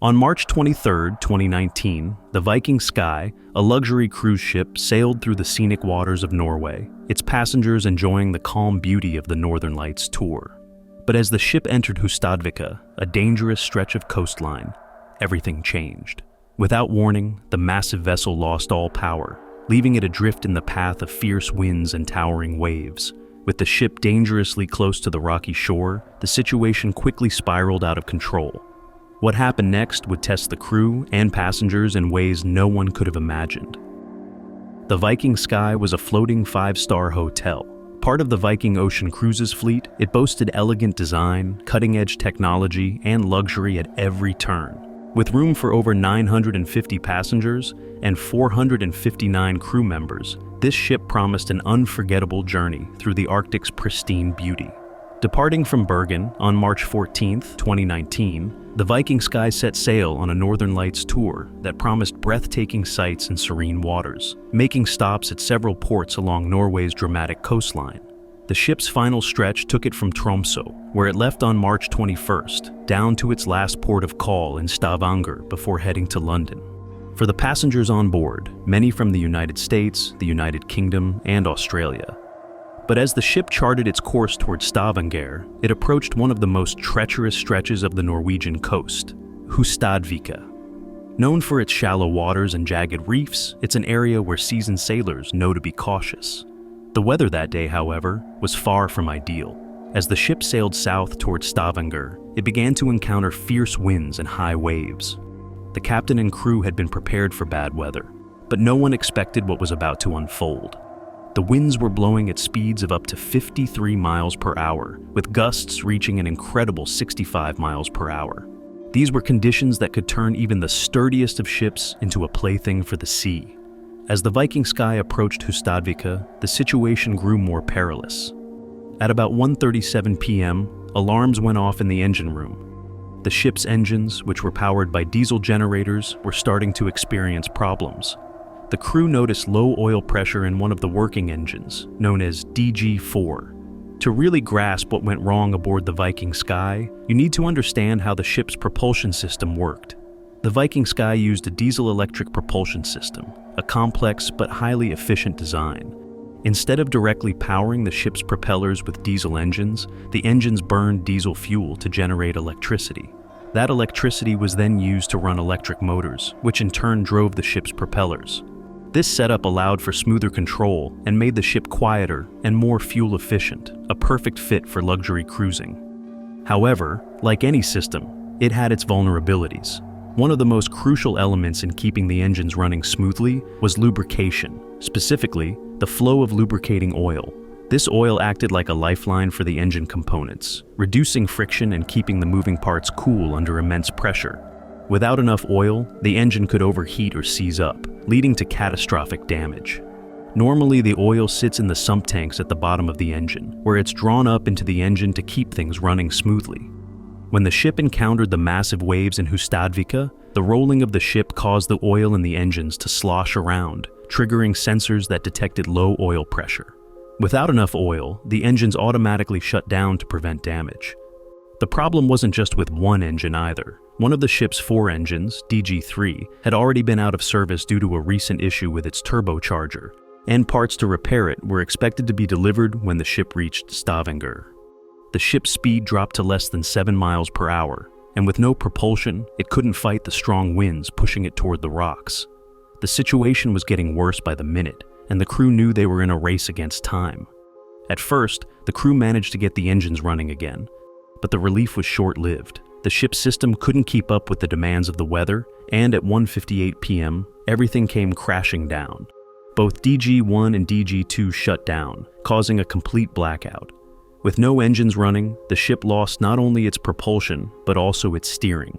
On March 23, 2019, the Viking Sky, a luxury cruise ship, sailed through the scenic waters of Norway, its passengers enjoying the calm beauty of the Northern Lights tour. But as the ship entered Hustadvika, a dangerous stretch of coastline, everything changed. Without warning, the massive vessel lost all power, leaving it adrift in the path of fierce winds and towering waves. With the ship dangerously close to the rocky shore, the situation quickly spiraled out of control. What happened next would test the crew and passengers in ways no one could have imagined. The Viking Sky was a floating 5-star hotel. Part of the Viking Ocean Cruises fleet, it boasted elegant design, cutting-edge technology, and luxury at every turn. With room for over 950 passengers and 459 crew members, this ship promised an unforgettable journey through the Arctic's pristine beauty. Departing from Bergen on March 14, 2019, the Viking Sky set sail on a Northern Lights tour that promised breathtaking sights and serene waters, making stops at several ports along Norway's dramatic coastline. The ship's final stretch took it from Tromsø, where it left on March 21st, down to its last port of call in Stavanger before heading to London. For the passengers on board, many from the United States, the United Kingdom, and Australia. But as the ship charted its course towards Stavanger, it approached one of the most treacherous stretches of the Norwegian coast, Hustadvika. Known for its shallow waters and jagged reefs, it's an area where seasoned sailors know to be cautious. The weather that day, however, was far from ideal. As the ship sailed south towards Stavanger, it began to encounter fierce winds and high waves. The captain and crew had been prepared for bad weather, but no one expected what was about to unfold. The winds were blowing at speeds of up to 53 miles per hour, with gusts reaching an incredible 65 miles per hour. These were conditions that could turn even the sturdiest of ships into a plaything for the sea. As the Viking Sky approached Hustadvika, the situation grew more perilous. At about 1:37 p.m., alarms went off in the engine room. The ship's engines, which were powered by diesel generators, were starting to experience problems. The crew noticed low oil pressure in one of the working engines, known as DG4. To really grasp what went wrong aboard the Viking Sky, you need to understand how the ship's propulsion system worked. The Viking Sky used a diesel-electric propulsion system, a complex but highly efficient design. Instead of directly powering the ship's propellers with diesel engines, the engines burned diesel fuel to generate electricity. That electricity was then used to run electric motors, which in turn drove the ship's propellers. This setup allowed for smoother control and made the ship quieter and more fuel efficient, a perfect fit for luxury cruising. However, like any system, it had its vulnerabilities. One of the most crucial elements in keeping the engines running smoothly was lubrication, specifically the flow of lubricating oil. This oil acted like a lifeline for the engine components, reducing friction and keeping the moving parts cool under immense pressure. Without enough oil, the engine could overheat or seize up, leading to catastrophic damage. Normally, the oil sits in the sump tanks at the bottom of the engine, where it's drawn up into the engine to keep things running smoothly. When the ship encountered the massive waves in Hustadvika, the rolling of the ship caused the oil in the engines to slosh around, triggering sensors that detected low oil pressure. Without enough oil, the engines automatically shut down to prevent damage. The problem wasn't just with one engine either. One of the ship's 4 engines, DG3, had already been out of service due to a recent issue with its turbocharger, and parts to repair it were expected to be delivered when the ship reached Stavanger. The ship's speed dropped to less than 7 miles per hour, and with no propulsion, it couldn't fight the strong winds pushing it toward the rocks. The situation was getting worse by the minute, and the crew knew they were in a race against time. At first, the crew managed to get the engines running again, but the relief was short-lived. The ship's system couldn't keep up with the demands of the weather, and at 1:58 p.m., everything came crashing down. Both DG1 and DG2 shut down, causing a complete blackout. With no engines running, the ship lost not only its propulsion, but also its steering.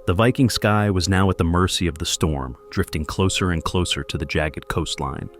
The Viking Sky was now at the mercy of the storm, drifting closer and closer to the jagged coastline.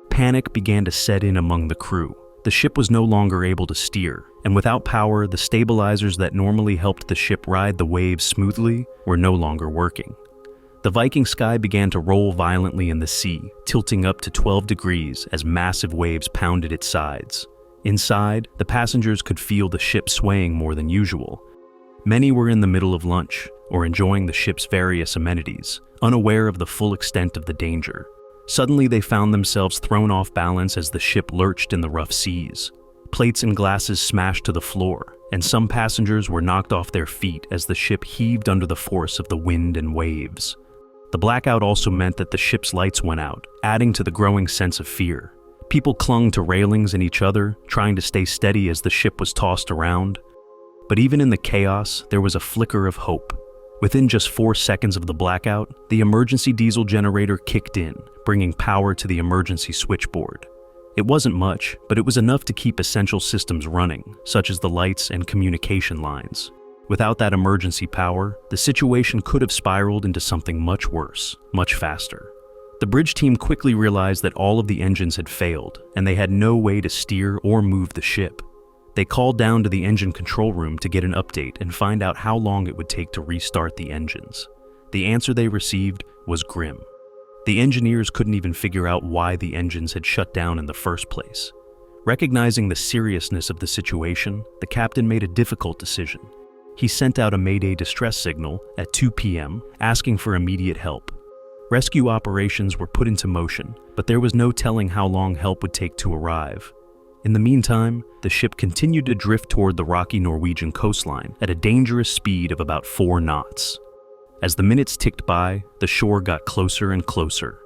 Panic began to set in among the crew. The ship was no longer able to steer, and without power, the stabilizers that normally helped the ship ride the waves smoothly were no longer working. The Viking Sky began to roll violently in the sea, tilting up to 12 degrees as massive waves pounded its sides. Inside, the passengers could feel the ship swaying more than usual. Many were in the middle of lunch or enjoying the ship's various amenities, unaware of the full extent of the danger. Suddenly, they found themselves thrown off balance as the ship lurched in the rough seas. Plates and glasses smashed to the floor, and some passengers were knocked off their feet as the ship heaved under the force of the wind and waves. The blackout also meant that the ship's lights went out, adding to the growing sense of fear. People clung to railings and each other, trying to stay steady as the ship was tossed around. But even in the chaos, there was a flicker of hope. Within just 4 seconds of the blackout, the emergency diesel generator kicked in, bringing power to the emergency switchboard. It wasn't much, but it was enough to keep essential systems running, such as the lights and communication lines. Without that emergency power, the situation could have spiraled into something much worse, much faster. The bridge team quickly realized that all of the engines had failed, and they had no way to steer or move the ship. They called down to the engine control room to get an update and find out how long it would take to restart the engines. The answer they received was grim. The engineers couldn't even figure out why the engines had shut down in the first place. Recognizing the seriousness of the situation, the captain made a difficult decision. He sent out a Mayday distress signal at 2 p.m., asking for immediate help. Rescue operations were put into motion, but there was no telling how long help would take to arrive. In the meantime, the ship continued to drift toward the rocky Norwegian coastline at a dangerous speed of about 4 knots. As the minutes ticked by, the shore got closer and closer.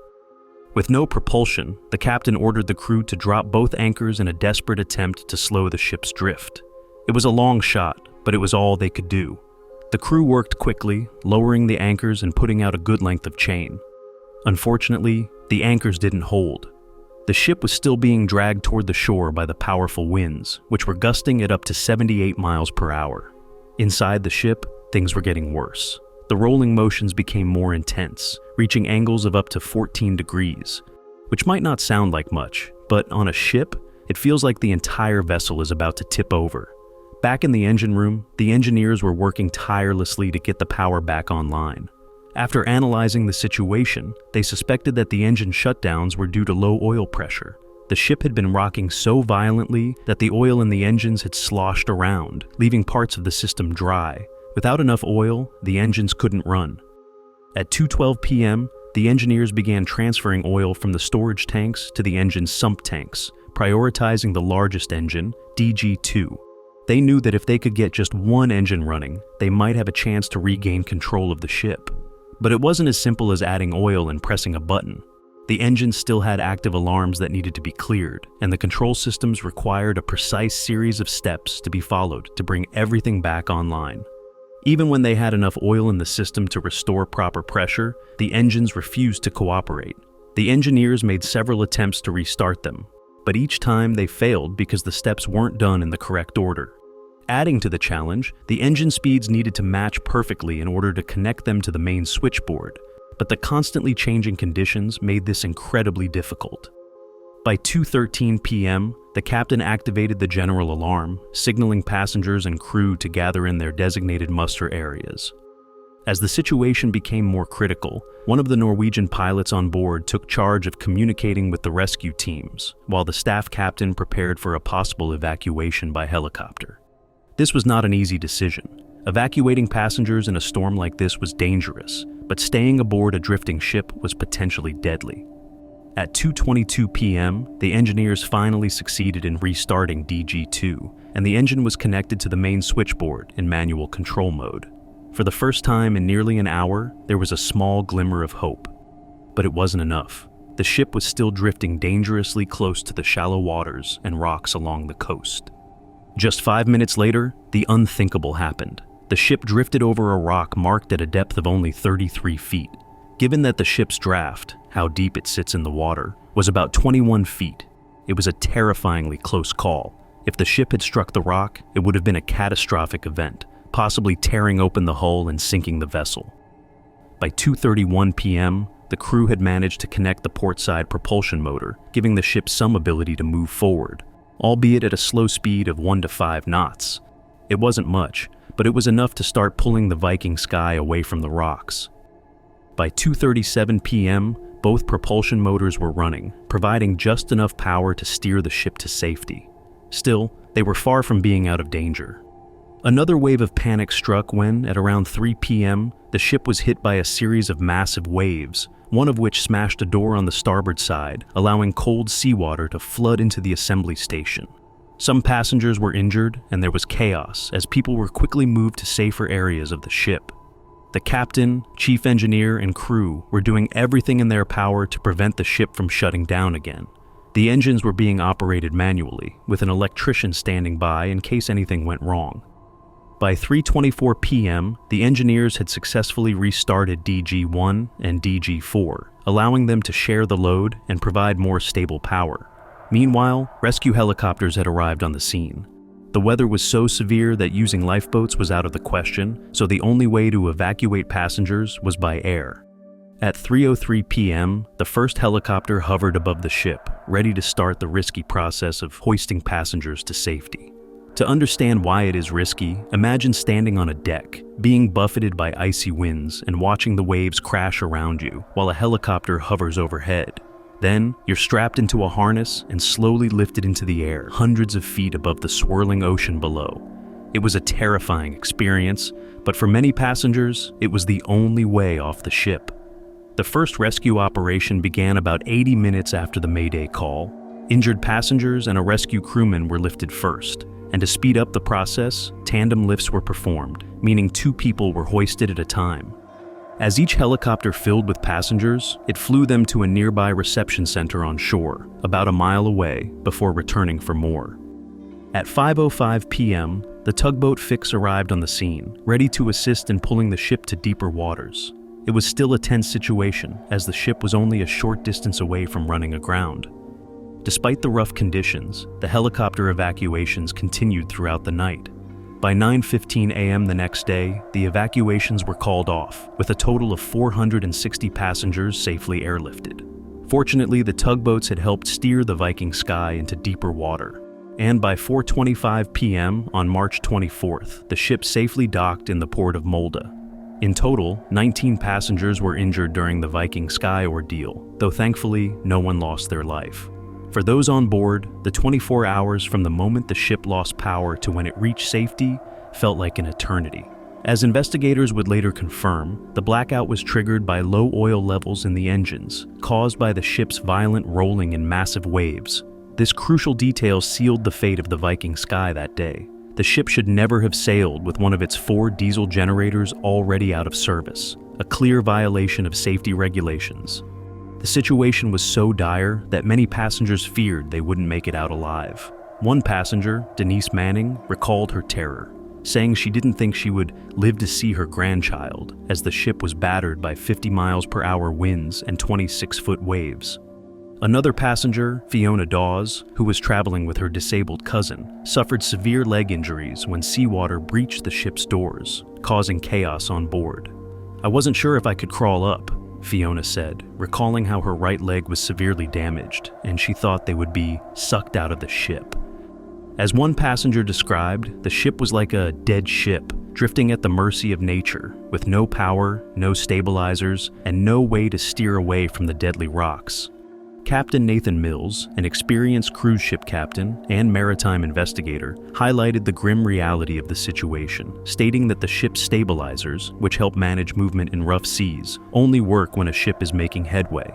With no propulsion, the captain ordered the crew to drop both anchors in a desperate attempt to slow the ship's drift. It was a long shot, but it was all they could do. The crew worked quickly, lowering the anchors and putting out a good length of chain. Unfortunately, the anchors didn't hold. The ship was still being dragged toward the shore by the powerful winds, which were gusting at up to 78 miles per hour. Inside the ship, things were getting worse. The rolling motions became more intense, reaching angles of up to 14 degrees, which might not sound like much, but on a ship, it feels like the entire vessel is about to tip over. Back in the engine room, the engineers were working tirelessly to get the power back online. After analyzing the situation, they suspected that the engine shutdowns were due to low oil pressure. The ship had been rocking so violently that the oil in the engines had sloshed around, leaving parts of the system dry. Without enough oil, the engines couldn't run. At 2:12 p.m., the engineers began transferring oil from the storage tanks to the engine's sump tanks, prioritizing the largest engine, DG2. They knew that if they could get just one engine running, they might have a chance to regain control of the ship. But it wasn't as simple as adding oil and pressing a button. The engine still had active alarms that needed to be cleared, and the control systems required a precise series of steps to be followed to bring everything back online. Even when they had enough oil in the system to restore proper pressure, the engines refused to cooperate. The engineers made several attempts to restart them, but each time they failed because the steps weren't done in the correct order. Adding to the challenge, the engine speeds needed to match perfectly in order to connect them to the main switchboard, but the constantly changing conditions made this incredibly difficult. By 2:13 p.m., the captain activated the general alarm, signaling passengers and crew to gather in their designated muster areas. As the situation became more critical, one of the Norwegian pilots on board took charge of communicating with the rescue teams, while the staff captain prepared for a possible evacuation by helicopter. This was not an easy decision. Evacuating passengers in a storm like this was dangerous, but staying aboard a drifting ship was potentially deadly. At 2:22 p.m., the engineers finally succeeded in restarting DG2, and the engine was connected to the main switchboard in manual control mode. For the first time in nearly an hour, there was a small glimmer of hope. But it wasn't enough. The ship was still drifting dangerously close to the shallow waters and rocks along the coast. Just 5 minutes later, the unthinkable happened. The ship drifted over a rock marked at a depth of only 33 feet. Given that the ship's draft, how deep it sits in the water, was about 21 feet, it was a terrifyingly close call. If the ship had struck the rock, it would have been a catastrophic event, possibly tearing open the hull and sinking the vessel. By 2:31 p.m., the crew had managed to connect the portside propulsion motor, giving the ship some ability to move forward, albeit at a slow speed of 1 to 5 knots. It wasn't much, but it was enough to start pulling the Viking Sky away from the rocks. By 2:37 p.m., both propulsion motors were running, providing just enough power to steer the ship to safety. Still, they were far from being out of danger. Another wave of panic struck when, at around 3 p.m., the ship was hit by a series of massive waves, one of which smashed a door on the starboard side, allowing cold seawater to flood into the assembly station. Some passengers were injured, and there was chaos as people were quickly moved to safer areas of the ship. The captain, chief engineer, and crew were doing everything in their power to prevent the ship from shutting down again. The engines were being operated manually, with an electrician standing by in case anything went wrong. By 3:24 p.m., the engineers had successfully restarted DG-1 and DG-4, allowing them to share the load and provide more stable power. Meanwhile, rescue helicopters had arrived on the scene. The weather was so severe that using lifeboats was out of the question, so the only way to evacuate passengers was by air. At 3:03 p.m., the first helicopter hovered above the ship, ready to start the risky process of hoisting passengers to safety. To understand why it is risky, imagine standing on a deck, being buffeted by icy winds and watching the waves crash around you while a helicopter hovers overhead. Then, you're strapped into a harness and slowly lifted into the air, hundreds of feet above the swirling ocean below. It was a terrifying experience, but for many passengers, it was the only way off the ship. The first rescue operation began about 80 minutes after the Mayday call. Injured passengers and a rescue crewman were lifted first, and to speed up the process, tandem lifts were performed, meaning 2 people were hoisted at a time. As each helicopter filled with passengers, it flew them to a nearby reception center on shore, about a mile away, before returning for more. At 5:05 p.m., the tugboat Fix arrived on the scene, ready to assist in pulling the ship to deeper waters. It was still a tense situation, as the ship was only a short distance away from running aground. Despite the rough conditions, the helicopter evacuations continued throughout the night. By 9:15 a.m. the next day, the evacuations were called off, with a total of 460 passengers safely airlifted. Fortunately, the tugboats had helped steer the Viking Sky into deeper water, and by 4:25 p.m. on March 24th, the ship safely docked in the port of Molde. In total, 19 passengers were injured during the Viking Sky ordeal, though thankfully, no one lost their life. For those on board, the 24 hours from the moment the ship lost power to when it reached safety felt like an eternity. As investigators would later confirm, the blackout was triggered by low oil levels in the engines, caused by the ship's violent rolling in massive waves. This crucial detail sealed the fate of the Viking Sky that day. The ship should never have sailed with one of its 4 diesel generators already out of service, a clear violation of safety regulations. The situation was so dire that many passengers feared they wouldn't make it out alive. One passenger, Denise Manning, recalled her terror, saying she didn't think she would live to see her grandchild, as the ship was battered by 50 miles per hour winds and 26-foot waves. Another passenger, Fiona Dawes, who was traveling with her disabled cousin, suffered severe leg injuries when seawater breached the ship's doors, causing chaos on board. "I wasn't sure if I could crawl up," Fiona said, recalling how her right leg was severely damaged, and she thought they would be sucked out of the ship. As one passenger described, the ship was like a dead ship, drifting at the mercy of nature, with no power, no stabilizers, and no way to steer away from the deadly rocks. Captain Nathan Mills, an experienced cruise ship captain and maritime investigator, highlighted the grim reality of the situation, stating that the ship's stabilizers, which help manage movement in rough seas, only work when a ship is making headway.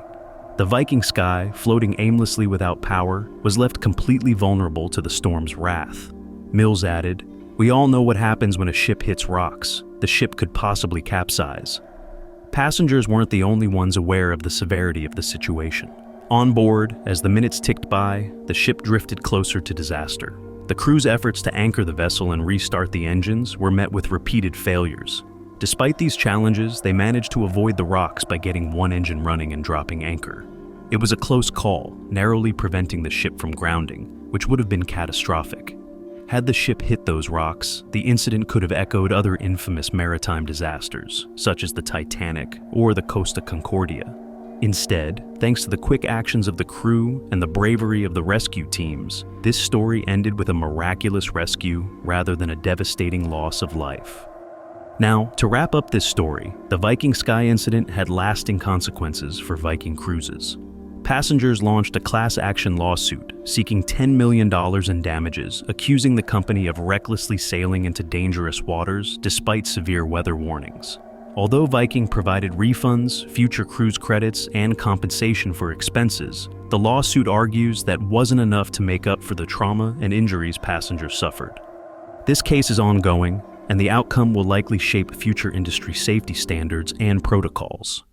The Viking Sky, floating aimlessly without power, was left completely vulnerable to the storm's wrath. Mills added, "We all know what happens when a ship hits rocks. The ship could possibly capsize." Passengers weren't the only ones aware of the severity of the situation. On board, as the minutes ticked by, the ship drifted closer to disaster. The crew's efforts to anchor the vessel and restart the engines were met with repeated failures. Despite these challenges, they managed to avoid the rocks by getting one engine running and dropping anchor. It was a close call, narrowly preventing the ship from grounding, which would have been catastrophic. Had the ship hit those rocks, the incident could have echoed other infamous maritime disasters, such as the Titanic or the Costa Concordia. Instead, thanks to the quick actions of the crew and the bravery of the rescue teams, this story ended with a miraculous rescue rather than a devastating loss of life. Now, to wrap up this story, the Viking Sky incident had lasting consequences for Viking cruises. Passengers launched a class action lawsuit seeking $10 million in damages, accusing the company of recklessly sailing into dangerous waters despite severe weather warnings. Although Viking provided refunds, future cruise credits, and compensation for expenses, the lawsuit argues that wasn't enough to make up for the trauma and injuries passengers suffered. This case is ongoing, and the outcome will likely shape future industry safety standards and protocols.